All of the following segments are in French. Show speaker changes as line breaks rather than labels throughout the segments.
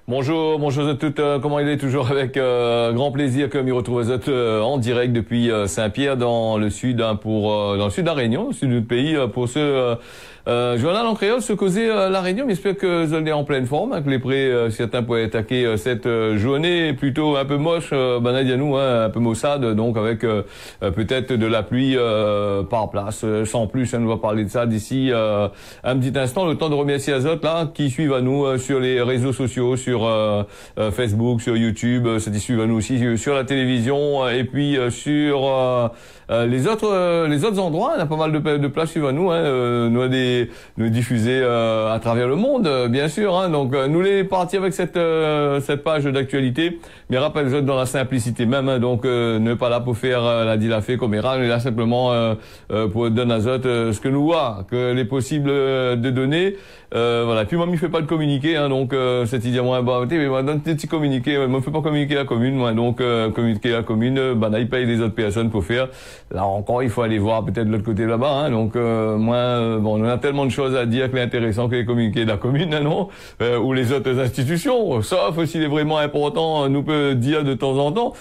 Bonjour, bonjour à toutes. Comment il est toujours avec grand plaisir que m'y retrouve en direct depuis Saint-Pierre dans le sud, dans le sud de la Réunion, le sud du pays, pour ce journal en créole, se causer la Réunion. Mais j'espère que vous êtes en pleine forme, hein, que les prêts, certains pourraient attaquer cette journée plutôt un peu moche, Banadianou, un peu maussade, donc avec peut-être de la pluie par place. Sans plus, on va parler de ça d'ici un petit instant. Le temps de remercier Azote là qui suivent à nous sur les réseaux sociaux, sur Facebook, sur YouTube, qui suivent à nous aussi sur la télévision et puis sur les autres endroits. On a pas mal de places suivent à nous. Nous diffuser à travers le monde, bien sûr. Hein, donc nous les partis avec cette page d'actualité. Mais rappelle dans la simplicité même. Hein, donc ne pas là pour faire la dilafée comme Iran, mais là simplement pour donner Azote ce que nous voit, que les possibles de donner. Voilà. Puis moi, il fait pas de communiquer, hein, donc cette idée moi, mais moi donne des petits communiqués. Moi, je fais pas communiquer la commune, moi, donc communiquer la commune, là, il paye les autres personnes pour faire. Là encore, il faut aller voir peut-être de l'autre côté là-bas. Hein, donc moi, bon, on a tellement de choses à dire que l'intéressant que les communiqués de la commune, hein, non, ou les autres institutions. Sauf s'il est vraiment important, nous peut dire de temps en temps,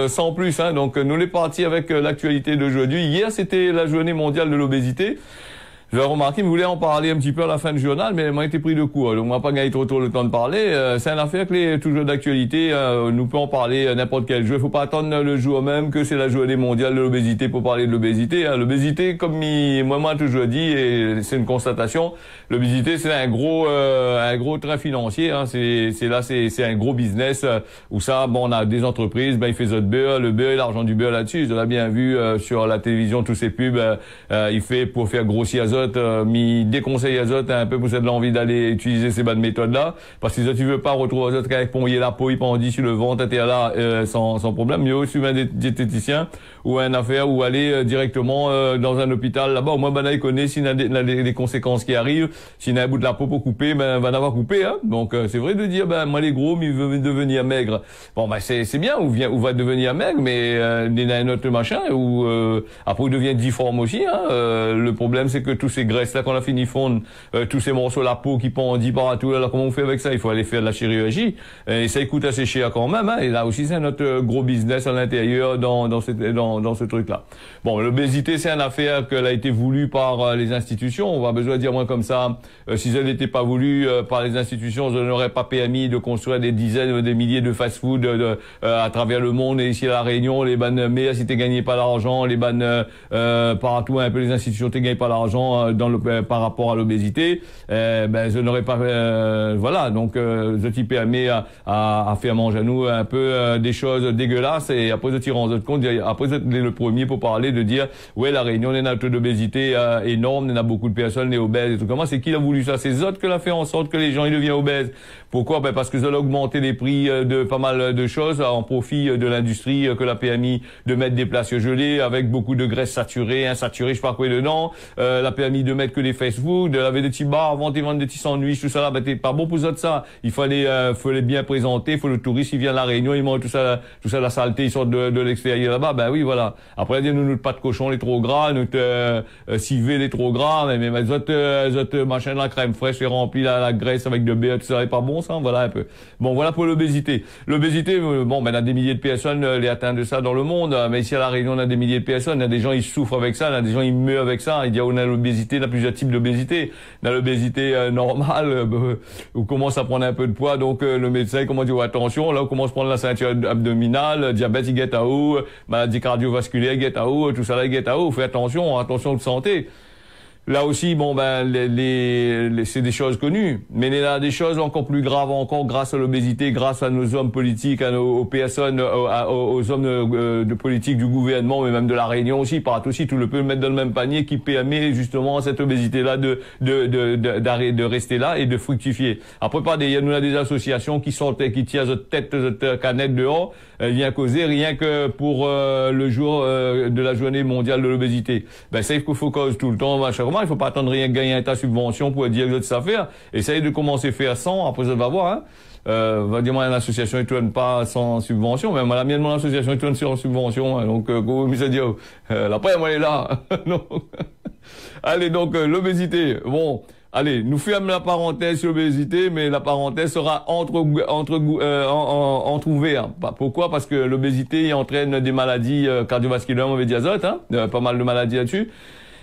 sans plus. Hein, donc nous les partis avec l'actualité d'aujourd'hui. Hier, c'était la journée mondiale de l'obésité. Je l'ai remarqué, je voulais en parler un petit peu à la fin du journal, mais m'a été pris de court. Donc, on n'a pas gagné trop le temps de parler. C'est une affaire qui est toujours d'actualité. Nous pouvons en parler n'importe quel jour. Il faut pas attendre le jour même que c'est la journée mondiale de l'obésité pour parler de l'obésité. Hein. L'obésité, comme moi toujours dit, et c'est une constatation, l'obésité, c'est un gros train financier. Hein. C'est un gros business où ça, bon, on a des entreprises, ben, ils font de beurre, le beurre et l'argent du beurre là-dessus. On l'a bien vu sur la télévision, tous ces pubs. Il fait pour faire grossir Azote. Mi déconseille Azote un peu pour cette l'envie d'aller utiliser ces bonnes méthodes là parce que si tu veux pas retrouver Azote avec pommier la peau il pendit sur le ventre t'es là sans problème mieux suivre un diététicien ou une affaire ou aller directement dans un hôpital là-bas au moins ben il connaît s'il y a des conséquences qui arrivent s'il y a un bout de la peau pour couper ben va l'avoir coupé hein donc c'est vrai de dire ben moi les gros mais il veut devenir maigre bon ben c'est bien ou va devenir maigre mais il y a un autre machin ou après il devient difforme aussi hein le problème c'est que tous ces graisses là qu'on a fini fondre, tous ces morceaux de la peau qui pendent partout, alors comment on fait avec ça? Il faut aller faire de la chirurgie et ça coûte assez cher quand même. Hein, et là aussi c'est notre gros business à l'intérieur dans ce truc là. Bon, l'obésité c'est une affaire qu'elle a été voulue par les institutions. On va besoin de dire moins comme ça. Si elle n'était pas voulue par les institutions, on n'aurait pas permis de construire des dizaines, des milliers de fast-food à travers le monde et ici à la Réunion. Les bannes, mais si t'es gagné pas l'argent, les bannes partout un peu les institutions t'es gagné pas l'argent. Par rapport à l'obésité, ben je n'aurais pas voilà donc je t'y permets à faire manger à nous un peu des choses dégueulasses et après je tire en compte après c'est le premier pour parler de dire ouais la Réunion on a un taux d'obésité énorme, on a beaucoup de personnes les obèses et tout comment c'est qui a voulu ça, c'est autres que l'a fait en sorte que les gens ils deviennent obèses. Pourquoi? Ben parce que ça a augmenté les prix de pas mal de choses en profit de l'industrie que l'a permis de mettre des plats gelés avec beaucoup de graisses saturées, insaturées, je sais pas quoi dedans, la permis de mettre que les fast-food, de laver des petits bars, vendre des petits sandwichs, tout ça là, ben t'es pas bon pour ça. Il fallait bien présenter, faut le touriste, il vient de la Réunion, il mange tout ça la saleté, il sort de l'extérieur là-bas, ben oui voilà. Après il y a notre pas de cochon les trop gras, notre civet les trop gras, mais les autres machin la crème fraîche est remplie la graisse avec de beurre, tout ça est pas bon ça, voilà un peu. Bon voilà pour l'obésité. L'obésité, bon ben on a des milliers de personnes les atteintes de ça dans le monde, mais ici à la Réunion on a des milliers de personnes, il y a des gens ils souffrent avec ça, il y a des gens ils meurent avec ça, il y a on a l'obésité, il y a plusieurs types d'obésité. Dans l'obésité normale, on commence à prendre un peu de poids, donc le médecin il commence à dire attention, là on commence à prendre la ceinture abdominale, diabète il get à haut, maladie cardiovasculaire get à haut, tout ça là get à haut, fais attention de santé. Là aussi, bon ben, c'est des choses connues, mais il y a des choses encore plus graves encore grâce à l'obésité, grâce à nos hommes politiques, aux personnes, aux hommes de politique du gouvernement, mais même de la Réunion aussi, par aussi, tout le peut mettre dans le même panier qui permet justement à cette obésité-là de rester là et de fructifier. Après, nous a des associations qui qui tirent notre tête, notre canette dehors, vient causer rien que pour le jour de la journée mondiale de l'obésité. Ben ça, il faut cause tout le temps, machin. Il faut pas attendre rien gagner à ta subvention pour dire que ça faire. Essaye de commencer à faire 100, après ça va voir, hein. Va dire moi l'association est tourne pas sans subvention, mais moi la mienne mon association est tourne sur subvention, hein, donc comment ça dit la paix moi elle est là. Allez donc l'obésité. Bon, allez, nous fermons la parenthèse sur l'obésité, mais la parenthèse sera entrouverte. Pourquoi? Parce que l'obésité entraîne des maladies cardiovasculaires, mauvais diazote, hein, pas mal de maladies là-dessus.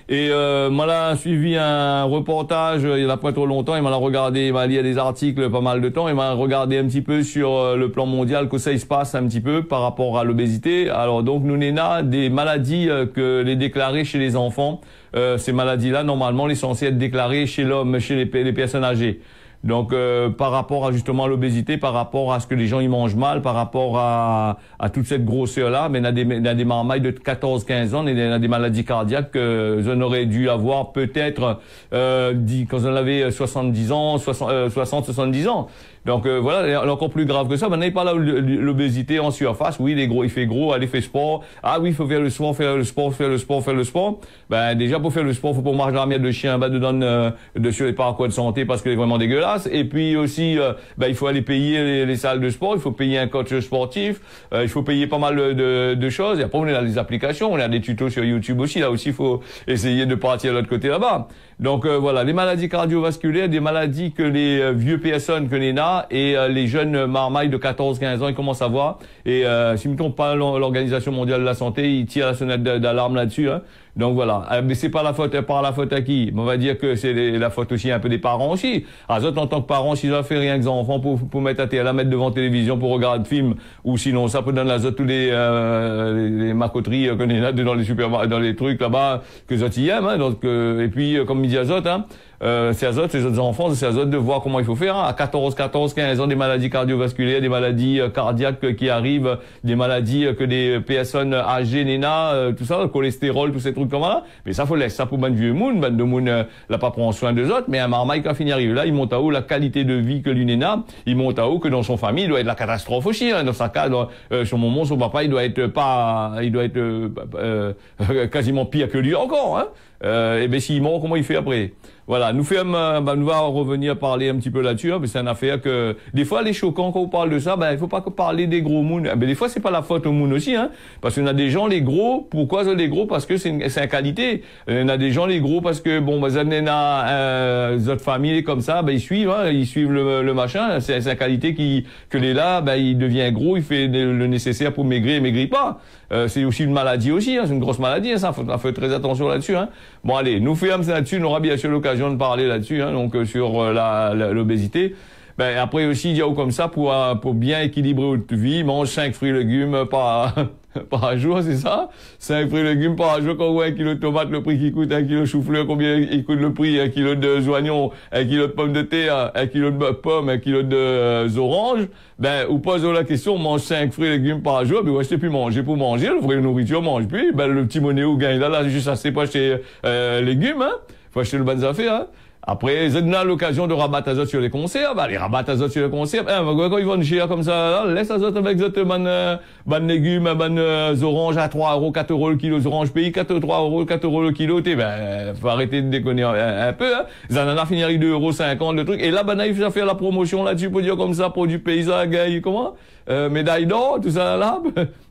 Et moi là suivi un reportage il y a pas trop longtemps, il m'a regardé, il m'a lié des articles pas mal de temps, il m'a regardé un petit peu sur le plan mondial que ça se passe un petit peu par rapport à l'obésité. Alors donc nous n'avons des maladies que les déclarées chez les enfants, ces maladies-là normalement les censées être déclarées chez l'homme, chez les personnes âgées. Donc par rapport à justement l'obésité, par rapport à ce que les gens ils mangent mal, par rapport à toute cette grosseur-là, mais il y a des marmailles de 14-15 ans, il y a des maladies cardiaques que j'en aurais dû avoir peut-être quand j'en avais 70 ans, 60-70 ans. Donc voilà, encore plus grave que ça. Maintenant, il parle de l'obésité en surface. Oui, il est gros, il fait gros, allez, fait sport. Ah oui, il faut faire le sport, faire le sport, faire le sport, faire le sport. Ben déjà pour faire le sport, faut pas marcher dans la miette de chien, ben dedans sur les parcours de santé parce qu'il est vraiment dégueulasse. Et puis aussi, ben il faut aller payer les salles de sport, il faut payer un coach sportif, il faut payer pas mal de choses. Et après on est dans les applications, on a des tutos sur YouTube aussi. Là aussi, il faut essayer de partir de l'autre côté là-bas. Donc voilà, les maladies cardiovasculaires, des maladies que les vieux personnes que les et les jeunes marmailles de 14-15 ans, ils commencent à voir. Et si je ne me trompe pas, l'Organisation mondiale de la santé, ils tirent la sonnette d'alarme là-dessus. Hein. Donc voilà, mais c'est pas la faute à qui. On va dire que c'est la faute aussi un peu des parents aussi. Ah, en tant que parents, s'ils ont fait rien que les enfants pour mettre à mettre devant télévision pour regarder le film, ou sinon ça peut donner la tous les macoteries qu'on est là dans les supermarchés, dans les trucs là-bas que ça y aime. Hein. Donc et puis comme midi azote, hein. C'est azote, ces autres enfants, c'est azote de voir comment il faut faire. Hein. À 15 ans, des maladies cardiovasculaires, des maladies cardiaques qui arrivent, des maladies que des personnes âgées, néna, tout ça, le cholestérol, tous ces trucs comme ça. Mais ça, faut laisser ça pour ban vieux moun, ban de moun, là, pas prendre soin des autres. Mais un marmaille, quand il arrive là, il monte à haut la qualité de vie que l'unéna, il monte à haut que dans son famille, il doit être la catastrophe aussi. Hein. Dans sa cas, son maman, son papa, il doit être quasiment pire que lui encore. Hein. Et ben s'il mord, comment il fait après? Voilà, nous va revenir parler un petit peu là-dessus, hein, mais c'est une affaire que des fois, les choquants quand on parle de ça, ben il faut pas que parler des gros mouns. Mais des fois, c'est pas la faute aux mouns aussi, hein, parce qu'on a des gens les gros. Pourquoi ça les gros? Parce que c'est une qualité. On a des gens les gros parce que bon, notre famille comme ça, ben ils suivent le machin. C'est une qualité que les là, ben il devient gros, il fait le nécessaire pour maigrir, il maigrit pas. C'est aussi une maladie aussi, hein, c'est une grosse maladie, hein, ça faut faire très attention là-dessus. Hein. Bon allez, nous fermons là-dessus, on aura bien sûr l'occasion de parler là-dessus, hein, donc sur l'obésité. Ben après aussi, il y a comme ça pour bien équilibrer votre vie, mange 5 fruits et légumes par jour, c'est ça? 5 fruits et légumes par jour, quand on voit 1 kilo de tomates, le prix qui coûte, 1 kilo de chou-fleur, combien il coûte le prix, 1 kilo de oignons, 1 kilo de pommes de terre, 1 kilo de pommes, 1 kilo d'oranges, ben, ou pose la question, on mange 5 fruits et légumes par jour, ben, ouais, je sais plus manger pour manger, le vrai nourriture, on mange plus, ben, le petit monnaie ou gagne là, juste assez pour acheter, légumes, hein. Faut acheter le bonnes affaires, hein. Après, vous avez l'occasion de rabattre azote sur les conserves. Les rabattre azote sur les conserves. Quand ils vont cher comme ça, là, laisse azote avec ban légumes, oranges à 3 euros, 4 euros le kilo, les oranges pays, 3 euros, 4 euros le kilo. Faut arrêter de déconner un peu, hein. Les ananas finir 2,50 euros le truc. Et là, il faut faire la promotion là-dessus pour dire comme ça, produit paysan, comment? Médaille d'or, tout ça là.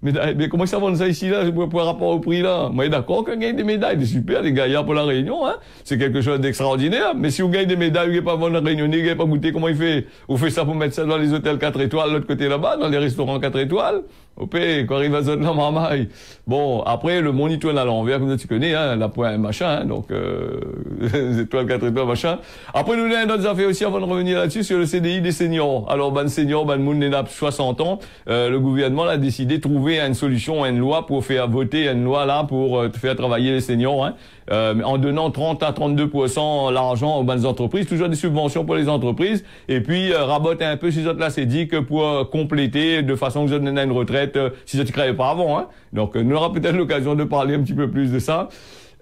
Mais comment ça vend ça ici là, pour rapport au prix là? Moi, d'accord qu'on gagne des médailles, c'est super, les gaillards pour la Réunion, hein. C'est quelque chose d'extraordinaire. Mais si vous gagnez des médailles, vous n'avez pas vendre la Réunion, vous n'avez pas goûté comment il fait. Vous faites ça pour mettre ça dans les hôtels 4 étoiles, l'autre côté là-bas, dans les restaurants 4 étoiles. Au pays, quand arrive à zone la marmaille. Bon, après, le monde, il tourne à l'envers, comme tu connais, hein, la pointe, machin, hein, donc, les étoiles, 4 étoiles, machin. Après, nous avons d'autres affaires aussi avant de revenir là-dessus sur le CDI des seniors. Alors, seniors, moun, n'est 60 ans. Le gouvernement a décidé de trouver une solution, une loi pour faire voter une loi là pour faire travailler les seniors, hein. En donnant 30 à 32% l'argent aux bonnes entreprises, toujours des subventions pour les entreprises, et puis raboter un peu ces autres là, c'est dit que pour compléter de façon que vous donnez une retraite si ça ne crée pas avant, hein. Donc nous aurons peut-être l'occasion de parler un petit peu plus de ça.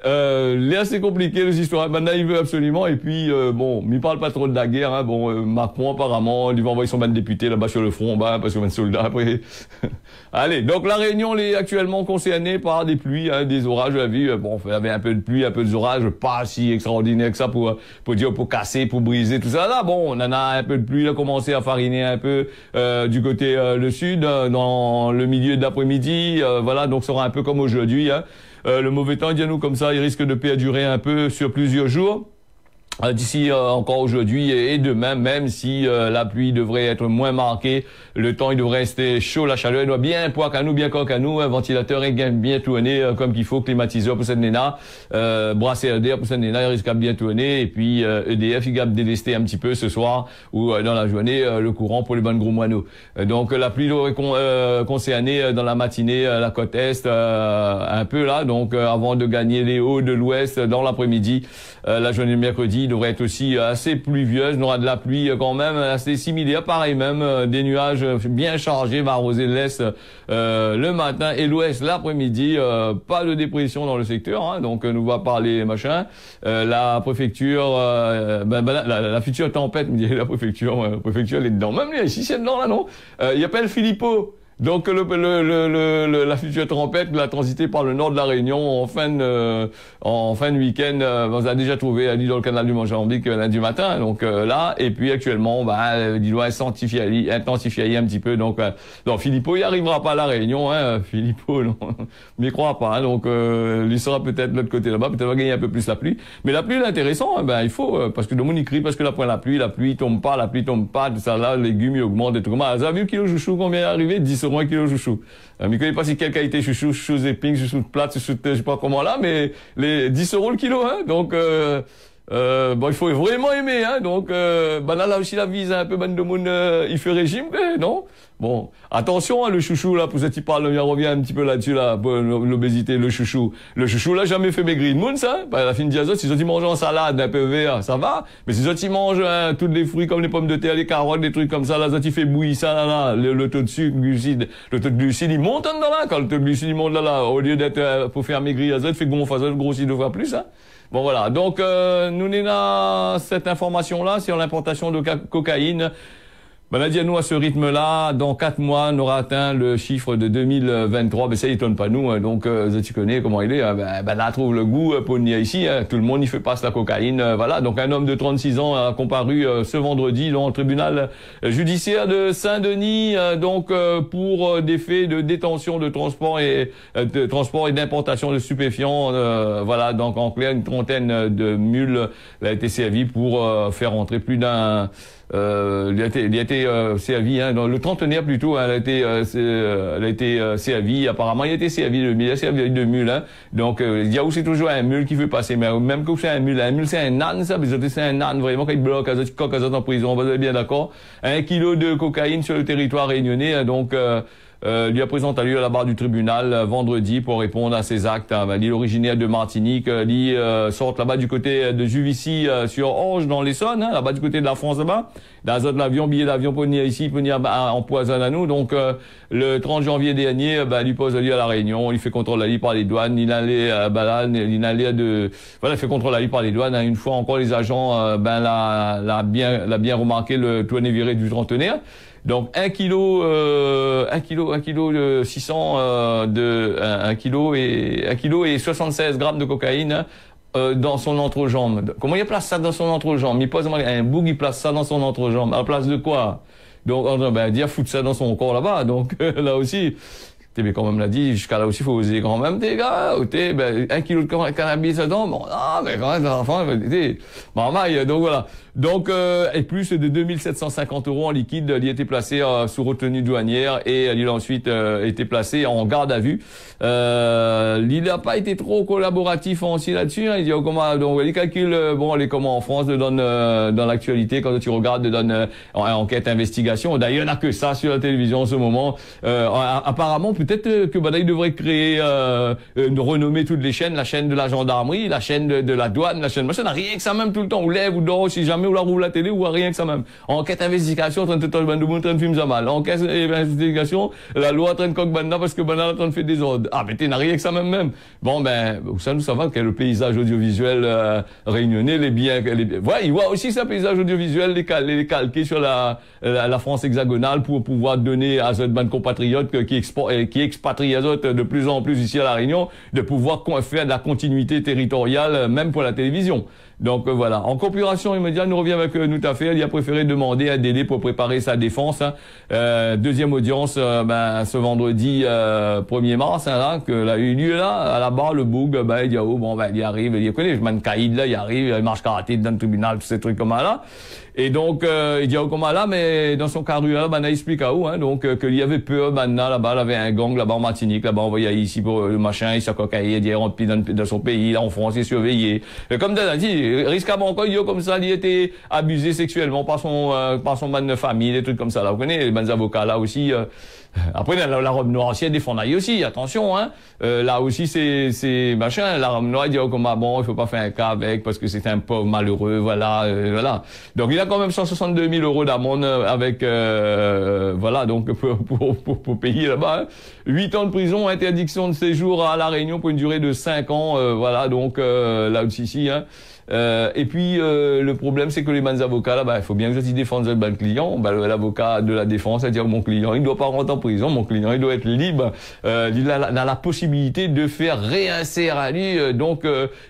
Là c'est compliqué les histoires. Maintenant il veut absolument, et puis bon, il parle pas trop de la guerre, hein. Bon, Macron apparemment il va envoyer son ban de député là-bas sur le front, bah, parce qu'on a des soldats après. Allez, donc la Réunion est actuellement concernée par des pluies, hein, des orages. La vie, bon, il y avait un peu de pluie, un peu d'orage, pas si extraordinaire que ça pour dire pour casser, pour briser tout ça. Là, bon, on en a un peu de pluie, là, commencé à fariner un peu du côté le sud, dans le milieu d'après-midi. Voilà, donc ça sera un peu comme aujourd'hui, hein. Le mauvais temps, dis-nous comme ça, il risque de perdurer un peu sur plusieurs jours. d'ici encore aujourd'hui et demain, même si la pluie devrait être moins marquée, le temps il devrait rester chaud, la chaleur doit bien poids qu'à nous, bien coq à nous, ventilateur est bien tourné comme qu'il faut, climatiseur pour cette néna, brasseur d'air pour cette néna, il risque à bien tourner, et puis EDF il va délester un petit peu ce soir ou dans la journée le courant pour les bonnes gros moineaux. Donc la pluie devrait concerner dans la matinée la côte est un peu là, donc avant de gagner les hauts de l'ouest dans l'après-midi, la journée de mercredi devrait être aussi assez pluvieuse. On aura de la pluie quand même assez similaire, pareil même, des nuages bien chargés, va arroser l'est le matin et l'ouest l'après-midi. Pas de dépression dans le secteur, hein, donc nous va parler machin. La préfecture, la future tempête, me dit la préfecture elle est dedans. Même ici c'est dedans là non. Il appelle Philippot. Donc la future tempête l'a transité par le nord de la Réunion en fin de week-end. On a déjà trouvé elle dit dans le canal du Mozambique lundi matin. Donc là et puis actuellement il doit intensifier un petit peu. Donc non, Philippot il arrivera pas à la Réunion, hein, Philippot non, m'y crois pas. Hein, donc il sera peut-être de l'autre côté là-bas, peut-être va gagner un peu plus la pluie. Mais la pluie est intéressant, hein, il faut parce que le monde y crie parce que la pluie tombe pas, tout ça là, les légumes ils augmentent et tout. Vous avez vu kilo chouchou combien est arrivé? 10 € un kilo chouchou. Je ne connais pas si quelle qualité chouchou, chouchou zéping, chouchou de plate, chouchou de je sais pas comment là, mais les 10 € le kilo, hein. Donc, il faut vraiment aimer, hein. Donc, là aussi la vise un peu, de monde, il fait régime, non? Bon, attention, hein, le chouchou, là, pour ça, tu parles, on revient un petit peu là-dessus, là, pour l'obésité, le chouchou. Le chouchou, là, jamais fait maigrir le monde, ça. La fine diazote, si tu manges en salade, un peu vert, ça va. Mais si tu manges, tous les fruits comme les pommes de terre, les carottes, des trucs comme ça, là, tu fais bouillir ça, là, le taux de sucre, le taux de glucides, il monte en dedans, là. Quand le taux de glucides, il monte là, au lieu d'être, pour faire maigrir l'azote, fait gonfler l'azote, grossit 2 fois plus, hein. Bon, voilà. Donc, nous n'avons cette information-là sur l'importation de cocaïne. Ben, dit à nous, à ce rythme-là, dans 4 mois, on aura atteint le chiffre de 2023. Ben, ça étonne pas nous, hein. Donc, tu connais comment il est, hein. Là, trouve le goût, pour venir ici, hein. Tout le monde, il fait passer la cocaïne, voilà. Donc, un homme de 36 ans a comparu, ce vendredi, dans le tribunal judiciaire de Saint-Denis, pour des faits de détention, de transport et d'importation de stupéfiants, voilà. Donc, en clair, une trentaine de mules a été servi pour, faire entrer plus d'un, il a été servi, hein, dans le trentenaire plutôt, hein, elle a été servie, apparemment il a été servi de mule, hein. Donc il y a aussi toujours un mule qui veut passer, mais même que c'est un mule c'est un âne, ça, c'est un âne vraiment qui bloque en prison, vous êtes bien d'accord. 1 kilo de cocaïne sur le territoire réunionnais, hein, donc lui a présenté à lui à la barre du tribunal vendredi pour répondre à ses actes. Hein. Il est originaire de Martinique, il sort là-bas du côté de Juvisy sur Orge dans l'Essonne, hein, là-bas du côté de la France là-bas. Dans un l'avion, billet d'avion pour venir ici, pour venir empoisonner à nous. Donc le 30 janvier dernier, il pose lui à la Réunion, il fait contrôle à lui par les douanes, il fait contrôle à lui par les douanes. Hein. Une fois encore les agents l'a bien remarqué, le tourné viré du trentenaire. Donc 1 kilo 600 1 kilo et 76 grammes de cocaïne dans son entrejambe. Comment il place ça dans son entrejambe? Il pose un boug, il place ça dans son entrejambe. À la place de quoi? Donc dire foutre ça dans son corps là-bas. Donc là aussi, mais quand même l'a dit, jusqu'à là aussi, il faut oser quand même, des gars, 1 kilo de cannabis dedans, bon, mais quand même, l'enfant, donc voilà. Donc, et plus de 2750 € en liquide, il a été placé sous retenue douanière et il a ensuite été placé en garde à vue. Il n'a pas été trop collaboratif aussi là-dessus, hein. Il dit, comment, donc, les calculs, les comment en France, donne dans l'actualité, quand tu regardes, donne enquête, investigation. D'ailleurs, il n'y a que ça sur la télévision en ce moment. Apparemment, peut-être que il devrait créer, renommer toutes les chaînes, la chaîne de la gendarmerie, la chaîne de la douane, la chaîne machin, rien que ça même tout le temps, ou lève ou dort, si jamais ou la roule la télé, ou rien que ça même. Enquête, investigation, train de film ça mal. Enquête, investigation, la loi train de coq banda parce que banda train de faire des ordres. Ah, mais t'es n'a rien que ça même. Bon, ça nous savons que le paysage audiovisuel, réunionnais, voilà, il voit aussi ça, paysage audiovisuel, les calquer sur la France hexagonale pour pouvoir donner à cette bande compatriote qui expatrie de plus en plus ici à La Réunion, de pouvoir faire de la continuité territoriale, même pour la télévision. Donc voilà. En compuration immédiate, nous revient avec nous tout à fait. Il a préféré demander un délai pour préparer sa défense. Hein. Deuxième audience ce vendredi 1er mars, hein, là, que là, eu lieu là, à la barre, le boug, il dit oh bon il arrive, il connaît, je m'en caïd là, il arrive, il marche karaté dans le tribunal, tous ces trucs comme ça là. Et donc il dit oh comment là, mais dans son carrure là, il explique à où, hein, donc qu'il y avait peur maintenant là-bas, il avait un gang là-bas en Martinique, là-bas envoyé ici pour le machin, il s'est cocaïné, il est rempli dans son pays, là en France, il est surveillé. Et comme tu as dit, risquablement encore, il dit comme ça, il était abusé sexuellement par son man de famille, des trucs comme ça là. Vous connaissez les bons avocats là aussi. Après la robe noire aussi elle défend aussi, attention, hein. Là aussi c'est machin, la robe noire il dit oh comment bon il faut pas faire un cas avec parce que c'est un pauvre malheureux, voilà. Donc il a quand même 162 000 € d'amende avec voilà, donc pour payer là-bas, hein. 8 ans de prison, interdiction de séjour à La Réunion pour une durée de 5 ans, voilà, donc là aussi, hein. Et puis le problème c'est que les bons avocats là, il faut bien que je défende le client. L'avocat de la défense a dit mon client il doit pas rentrer en prison, mon client il doit être libre, il a la possibilité de faire réinsérer à lui, donc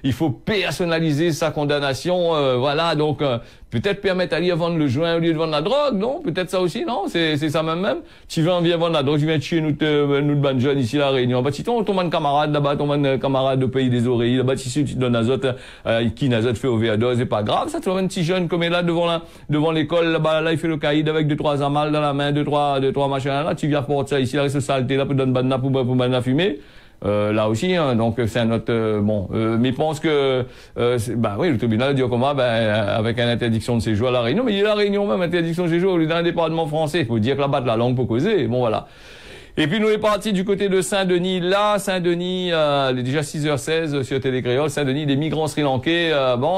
il faut personnaliser sa condamnation, voilà, donc peut-être permettre à lui de vendre le joint au lieu de vendre la drogue, non? Peut-être ça aussi, non? C'est ça même. Tu viens vendre la drogue, tu viens de tuer nous de bonnes jeunes ici à La Réunion. Bah, si ton camarade là-bas, ton camarade de pays des oreilles, là-bas, si tu donnes azote, qui n'azote fait overdose, c'est pas grave, ça, tu vois un petit jeune comme est là devant l'école, là-bas, là, il fait le caïd avec 2-3 amals dans la main, 2-3 machins là, tu viens porter ça ici, là, reste saleté, là, pour donner banana pour banana fumer. Là aussi, hein, donc c'est un autre mais je pense que oui, le tribunal dit comment avec une interdiction de séjour à La Réunion, mais il y a La Réunion même interdiction de séjour dans le département français, il faut dire que là-bas de la langue pour causer, bon voilà. Et puis nous est parti du côté de Saint-Denis. Là, Saint-Denis, il est déjà 6h16 sur Télécréole. Saint-Denis, des migrants sri-lankais,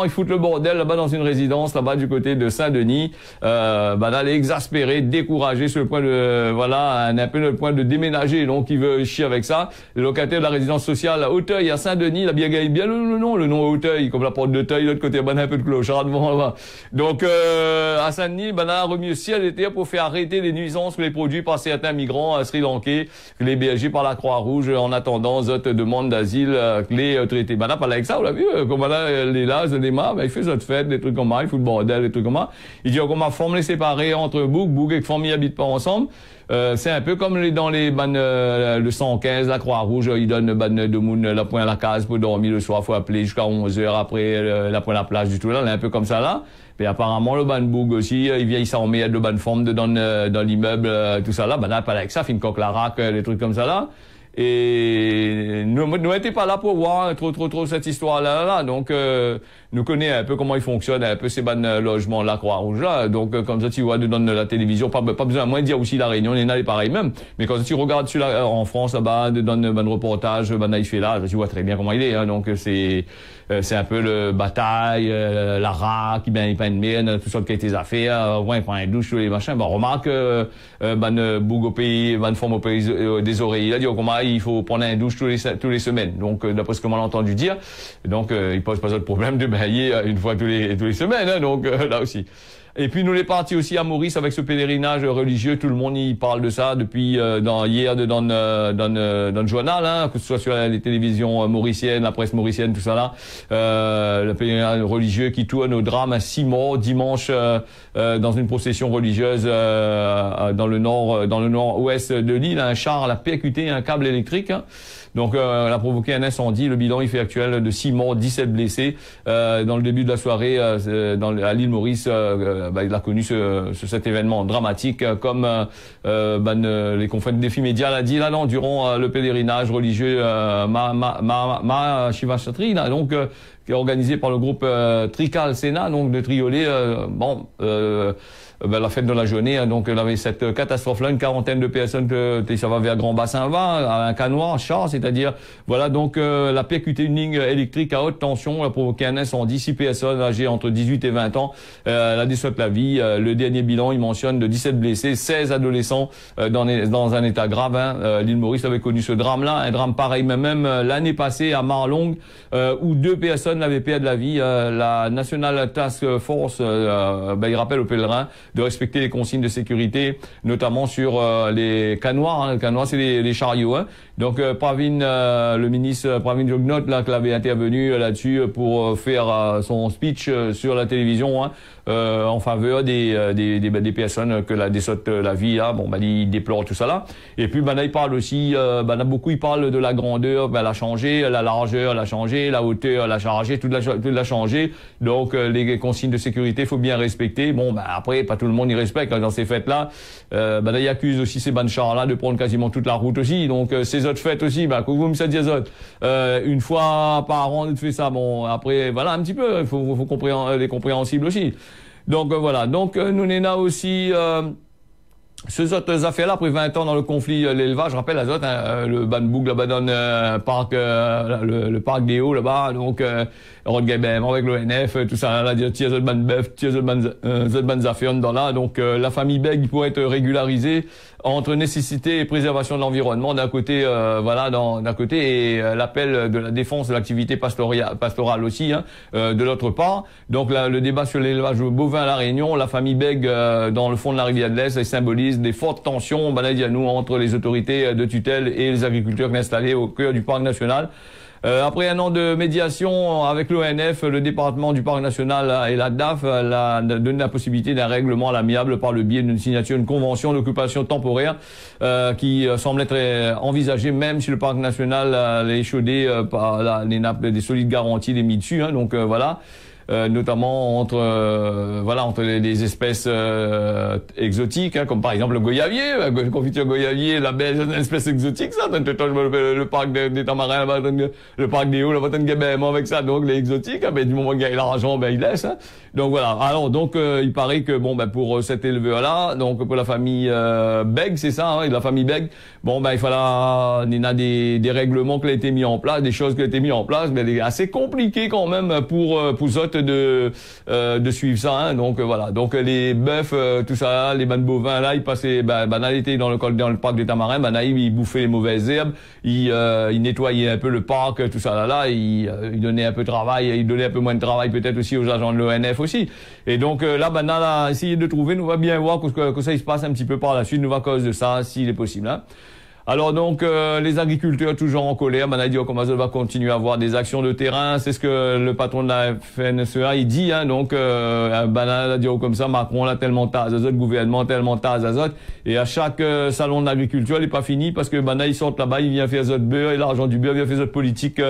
ils foutent le bordel là-bas dans une résidence là-bas du côté de Saint-Denis. D'aller exaspérer, décourager sur le point de un peu le point de déménager. Donc il veut chier avec ça. Le locataire de la résidence sociale à Auteuil à Saint-Denis, il a bien gagné bien le nom Auteuil, comme la porte d'Auteuil, l'autre côté un peu de clochard devant là-bas. Donc à Saint-Denis, a remis le ciel d'été pour faire arrêter les nuisances sur les produits par certains migrants sri-lankais. Les BRG par la Croix-Rouge en attendant cette demande d'asile les traités. Là, pas avec ça, vous l'avez vu, comme là, les là, les mâts, il fait cette fête, des trucs comme ça, il fout le bordel, des trucs comme ça. Il dit comment forme les séparer entre Boug et famille habitent pas ensemble. C'est un peu comme dans les le 115, la Croix-Rouge, ils donnent de moun la pointe à la case pour dormir le soir, faut appeler jusqu'à 11h après la pointe à la plage du tout là, un peu comme ça là. Mais apparemment le ban Boug aussi, il vient s'armer de bonne forme dans l'immeuble, tout ça là, pas avec ça, fin coque la raque, des trucs comme ça là. Et nous n'étions pas là pour voir trop cette histoire-là. Donc, nous connaissons un peu comment il fonctionne, un peu ces logements la Croix-Rouge là. Donc, comme ça, tu vois dans la télévision, pas besoin moins de dire aussi La Réunion, il y en a les pareils même. Mais quand tu regardes en France là-bas, dans le reportage, il fait là, tu vois très bien comment il est. Hein. Donc, c'est un peu le bataille, la raque, il prend une merde, tout ça qui a été affaires, il prend une douche, tous les machins. Remarque, Boug au pays, forme au pays des oreilles. Il a dit comment il faut prendre une douche tous les semaines. Donc, d'après ce que m'en entendu dire, donc il pose pas de problème de bailler une fois tous les semaines. Hein, donc là aussi. Et puis nous les partis aussi à Maurice avec ce pèlerinage religieux, tout le monde y parle de ça depuis hier dans le journal, hein, que ce soit sur les télévisions mauriciennes, la presse mauricienne, tout ça là, le pèlerinage religieux qui tourne au drame à 6 morts dimanche dans une procession religieuse dans le nord-ouest de l'île, un char a percuté un câble électrique. Hein. Donc, elle a provoqué un incendie. Le bilan, il fait actuel de 6 morts, 17 blessés. Dans le début de la soirée, à l'île Maurice, il a connu cet événement dramatique, comme les confrères de Défi Média l'a dit là, non, durant le pèlerinage religieux Ma Shivashatri, là, donc qui est organisé par le groupe Trical Sénat, donc de Triolet. La fête de la journée, hein, donc il y avait cette catastrophe-là, une quarantaine de personnes ça va vers Grand Bassin va, un canoë, un char, c'est-à-dire voilà, donc la percuté une ligne électrique à haute tension, a provoqué un incendie, 6 personnes âgées entre 18 et 20 ans, la déçoit la vie. Le dernier bilan, il mentionne de 17 blessés, 16 adolescents dans un état grave. Hein. L'île Maurice avait connu ce drame-là, un drame pareil même l'année passée à Marlong, où 2 personnes avaient perdu la vie. La National Task Force, il rappelle aux pèlerins de respecter les consignes de sécurité, notamment sur les canoës. Hein. Le canoë, c'est les chariots. Hein. Donc le ministre Pravin Jugnauth là, qui avait intervenu là-dessus pour faire son speech sur la télévision, hein, en faveur des personnes que désaute la vie là. Bon, il déplore tout ça là. Et puis il parle aussi, il parle de la grandeur, elle a changé, la largeur elle a changé, la hauteur elle a changé, tout l'a changé. Donc les consignes de sécurité faut bien respecter. Bon, après pas tout le monde y respecte dans ces fêtes là. Il accuse aussi ces chars là de prendre quasiment toute la route aussi. Donc ces autres fêtes aussi, que vous me dites une fois par an de faire ça. Bon, après voilà un petit peu, il faut les compréhensibles aussi. Donc voilà, donc nous n'en a aussi ces autres affaires-là, après 20 ans dans le conflit, l'élevage, je rappelle, le Banboug, là-bas dans le parc des Hauts, là-bas, donc, Rodgabem, avec l'ONF, tout ça, là, tiers ban bœuf, tiers ban affaires dans là, donc, la famille Beg pourrait être régularisée entre nécessité et préservation de l'environnement d'un côté, d'un côté, et l'appel de la défense de l'activité pastorale aussi, hein, de l'autre part. Donc, le débat sur l'élevage bovin à La Réunion, la famille Beg, dans le fond de la rivière de l'Est, symbolise des fortes tensions, entre les autorités de tutelle et les agriculteurs installés au cœur du parc national. Après un an de médiation avec l'ONF, le département du parc national et la DAF a donné la possibilité d'un règlement à l'amiable par le biais d'une signature d'une convention d'occupation temporaire qui semble être envisagée même si le parc national est échaudé par les nappes des solides garanties des mis dessus. Hein, donc voilà. Notamment entre les espèces exotiques, hein, comme par exemple le goyavier, la confiture goyavier, la belge, c'est une espèce exotique, ça. Le parc des Tamarins, le parc des Hauts, là, avec ça, donc les exotiques, hein, du moment qu'il y a l'argent, il laisse. Hein. Donc voilà. Alors donc il paraît que pour cet éleveur-là, donc pour la famille Beg, c'est ça, hein, la famille Beg, il y a des règlements qui ont été mis en place, des choses qui ont été mises en place, mais assez compliqué quand même pour autres de suivre ça, hein. Donc voilà, donc les bœufs, tout ça, les bovins là, ils passaient, l'été dans le parc des Tamarins, ils bouffaient les mauvaises herbes, ils nettoyaient un peu le parc, tout ça là, ils donnaient un peu de travail, ils donnaient un peu moins de travail peut-être aussi aux agents de l'ONF aussi. Et donc là, essayer de trouver, nous va bien voir que ça il se passe un petit peu par la suite, nous va à cause de ça, s'il est possible, hein. Alors donc les agriculteurs toujours en colère, Comazol va continuer à avoir des actions de terrain, c'est ce que le patron de la FNSEA il dit, hein, donc comme ça, Macron l'a tellement tasé, le gouvernement tellement tasé, et à chaque salon de l'agriculture, il n'est pas fini parce que ils sortent là-bas, il vient faire autres beurre et l'argent du beurre vient faire autres politique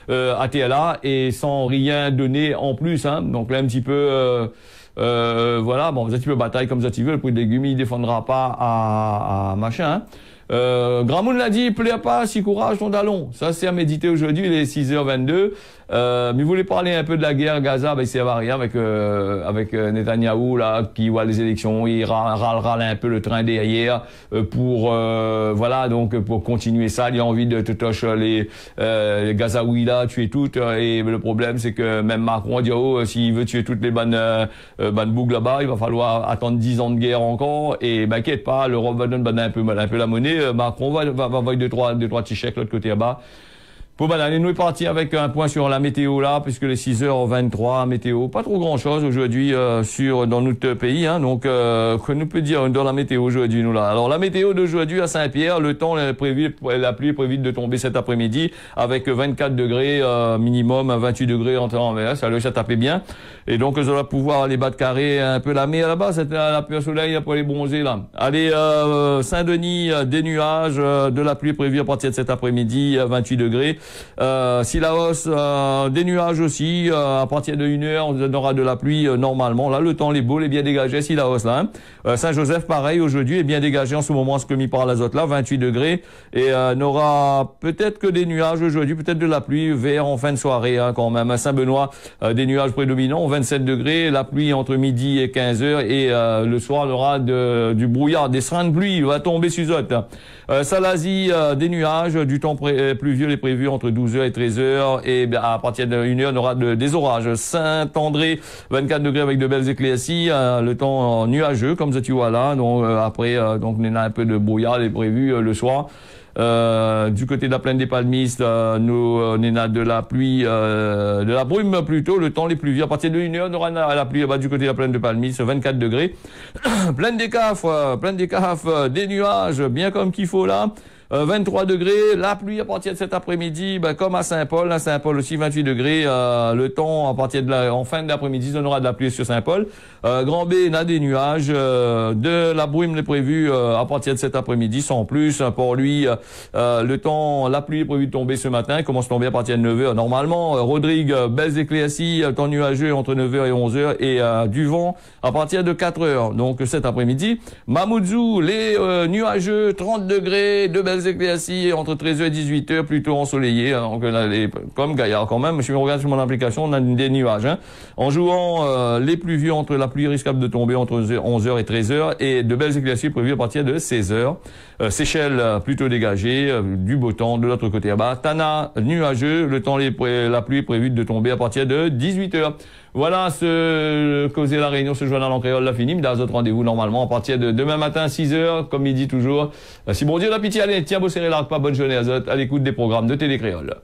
à TLA et sans rien donner en plus, hein, donc là un petit peu voilà, vous êtes un petit peu bataille comme ça tu veux, le prix de légumes il défendra pas à machin, hein. Gramoun l'a dit, plaît pas, si courage, ton dallon. Ça, c'est à méditer aujourd'hui, il est 6h22. Mais vous voulez parler un peu de la guerre Gaza, il s'est avarié avec Netanyahou, là, qui voit les élections, il râle un peu le train derrière, pour continuer ça, il a envie de te toucher les Gazaouis là, tuer toutes, et le problème, c'est que même Macron a dit, s'il veut tuer toutes les bougs là-bas, il va falloir attendre 10 ans de guerre encore, et inquiète pas, l'Europe va donner un peu la monnaie, Macron va envoyer deux, trois petits chèques de l'autre côté là-bas. Bon, nous est parti avec un point sur la météo là, puisque les 6h23, météo, pas trop grand chose aujourd'hui, dans notre pays, hein, donc, que nous peut dire dans la météo aujourd'hui, nous là. Alors, la météo d'aujourd'hui à Saint-Pierre, le temps est prévu, la pluie est prévue de tomber cet après-midi, avec 24 degrés, minimum, 28 degrés en temps, ça tapait bien. Et donc, ça va pouvoir aller battre carré un peu la mer là-bas, c'est la pluie au soleil pour les bronzer là. Allez, Saint-Denis, des nuages, de la pluie prévue à partir de cet après-midi, 28 degrés. Sillaos, des nuages aussi, à partir de 1h, on aura de la pluie normalement. Là, le temps est beau, est bien dégagé, Sillaos là. Hein. Saint-Joseph, pareil, aujourd'hui, est bien dégagé en ce moment, ce que mis par l'azote là, 28 degrés. Et n'aura peut-être que des nuages aujourd'hui, peut-être de la pluie vers en fin de soirée, hein, quand même. À Saint-Benoît, des nuages prédominants, 27 degrés, la pluie entre midi et 15h, et le soir, on aura du brouillard, des serins de pluie, va tomber sur eux. Salazie, des nuages, du temps pluvieux est prévu entre 12h et 13h, et à partir de 1h, on aura des orages. Saint-André, 24 degrés avec de belles éclaircies, le temps nuageux, comme ça tu vois là, donc après, donc on a un peu de brouillard est prévu le soir. Du côté de la plaine des Palmistes, on a de la pluie, de la brume plutôt, le temps les pluvieux. À partir de 1h, on aura la pluie du côté de la plaine de Palmistes, 24 degrés. Plaine des Cafres, des nuages, bien comme qu'il faut là. 23 degrés, la pluie à partir de cet après-midi, comme à Saint-Paul. À Saint-Paul aussi 28 degrés. Le temps à partir en fin de l'après-midi, on aura de la pluie sur Saint-Paul. Grand B, on a des nuages. De la brume est prévue à partir de cet après-midi, sans plus. Pour lui, la pluie est prévue de tomber ce matin. Elle commence à tomber à partir de 9h. Normalement, Rodrigue, belles éclaircies, temps nuageux entre 9h et 11h et du vent à partir de 4h. Donc cet après-midi, Mamoudzou, les nuageux, 30 degrés, de belles éclaircies entre 13h et 18h, plutôt ensoleillé. Donc comme Gaillard quand même, je regarde sur mon application, on a des nuages. En jouant les pluvieux entre la pluie risquable de tomber entre 11h et 13h et de belles éclaircies prévues à partir de 16h. Seychelles plutôt dégagé, du beau temps de l'autre côté. Tana nuageux, le temps la pluie est prévue de tomber à partir de 18h. Voilà ce causer la Réunion, ce journal en créole, la fini. Mais dans un autre rendez-vous normalement à partir de demain matin 6h, comme il dit toujours. Si bon Dieu la pitié, allez, tiens, beau serré l'arc, pas bonne journée à l'écoute des programmes de Télé Créole.